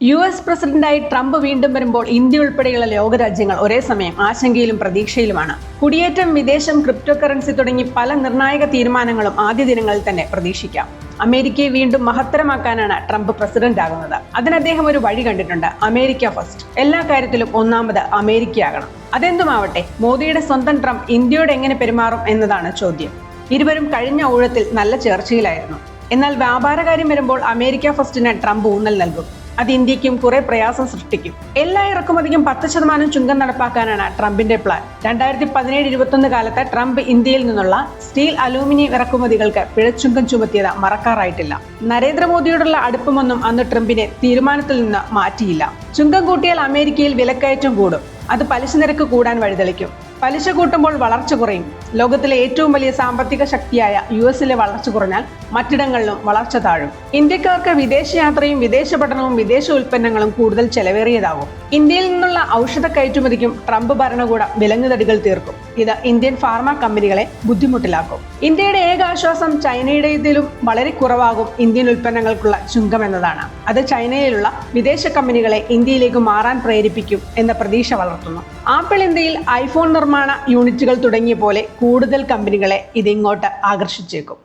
US പ്രസിഡന്റായി Trump വീണ്ടും വരുമ്പോൾ ഇന്ത്യ ഉൾപ്പെടെയുള്ള ലോകരാജ്യങ്ങൾ ഒരേ സമയം ആശങ്കയിലും പ്രതീക്ഷയിലുമാണ്. കുടിയേറ്റം, വിദേശം, ക്രിപ്റ്റോ കറൻസി തുടങ്ങി പല നിർണായക തീരുമാനങ്ങളും ആദ്യ ദിനങ്ങളിൽ തന്നെ പ്രതീക്ഷിക്കാം. അമേരിക്കയെ വീണ്ടും മഹത്തരമാക്കാനാണ് ട്രംപ് പ്രസിഡന്റ് ആകുന്നത്. അതിന് അദ്ദേഹം ഒരു വഴി കണ്ടിട്ടുണ്ട്: അമേരിക്ക ഫസ്റ്റ്. എല്ലാ കാര്യത്തിലും ഒന്നാമത് അമേരിക്കയാകണം. അതെന്തുമാവട്ടെ, മോദിയുടെ സ്വന്തം ട്രംപ് ഇന്ത്യയോട് എങ്ങനെ പെരുമാറും എന്നതാണ് ചോദ്യം. ഇരുവരും കഴിഞ്ഞ ഊഴത്തിൽ നല്ല ചേർച്ചയിലായിരുന്നു. എന്നാൽ വ്യാപാരകാര്യം വരുമ്പോൾ അമേരിക്ക ഫസ്റ്റിന് ട്രംപ് ഊന്നൽ നൽകും. അത് ഇന്ത്യക്കും കുറെ പ്രയാസം സൃഷ്ടിക്കും. എല്ലാ ഇറക്കുമതിക്കും 10% ചുങ്കം നടപ്പാക്കാനാണ് ട്രംപിന്റെ പ്ലാൻ. 2017-21 കാലത്ത് ട്രംപ് ഇന്ത്യയിൽ നിന്നുള്ള സ്റ്റീൽ, അലൂമിനിയം ഇറക്കുമതികൾക്ക് പിഴച്ചുങ്കം ചുമത്തിയത് മറക്കാറായിട്ടില്ല. നരേന്ദ്രമോദിയോടുള്ള അടുപ്പമൊന്നും അന്ന് ട്രംപിനെ തീരുമാനത്തിൽ നിന്ന് മാറ്റിയില്ല. ചുങ്കം കൂട്ടിയാൽ അമേരിക്കയിൽ വിലക്കയറ്റം കൂടും. അത് പലിശ നിരക്ക് കൂടാൻ വഴിതെളിക്കും. പലിശ കൂട്ടുമ്പോൾ വളർച്ച കുറയും. ലോകത്തിലെ ഏറ്റവും വലിയ സാമ്പത്തിക ശക്തിയായ US-ലെ വളർച്ച കുറഞ്ഞാൽ മറ്റിടങ്ങളിലും വളർച്ച താഴും. ഇന്ത്യക്കാർക്ക് വിദേശയാത്രയും വിദേശ പഠനവും വിദേശ ഉൽപ്പന്നങ്ങളും കൂടുതൽ ചെലവേറിയതാകും. ഇന്ത്യയിൽ നിന്നുള്ള ഔഷധ കയറ്റുമതിക്കും ട്രംപ് ഭരണകൂടം വിലങ്ങുതടികൾ തീർക്കും. ഇത് ഇന്ത്യൻ ഫാർമ കമ്പനികളെ ബുദ്ധിമുട്ടിലാക്കും. ഇന്ത്യയുടെ ഏക ആശ്വാസം ചൈനയുടേതിലും വളരെ കുറവാകും ഇന്ത്യൻ ഉൽപ്പന്നങ്ങൾക്കുള്ള ചുങ്കം എന്നതാണ്. അത് ചൈനയിലുള്ള വിദേശ കമ്പനികളെ ഇന്ത്യയിലേക്ക് മാറാൻ പ്രേരിപ്പിക്കും എന്ന പ്രതീക്ഷ വളർത്തുന്നു. ആപ്പിൾ ഇന്ത്യയിൽ ഐഫോൺ നിർമ്മാണ യൂണിറ്റുകൾ തുടങ്ങിയ പോലെ കൂടുതൽ കമ്പനികളെ ഇതിങ്ങോട്ട് ആകർഷിച്ചേക്കും.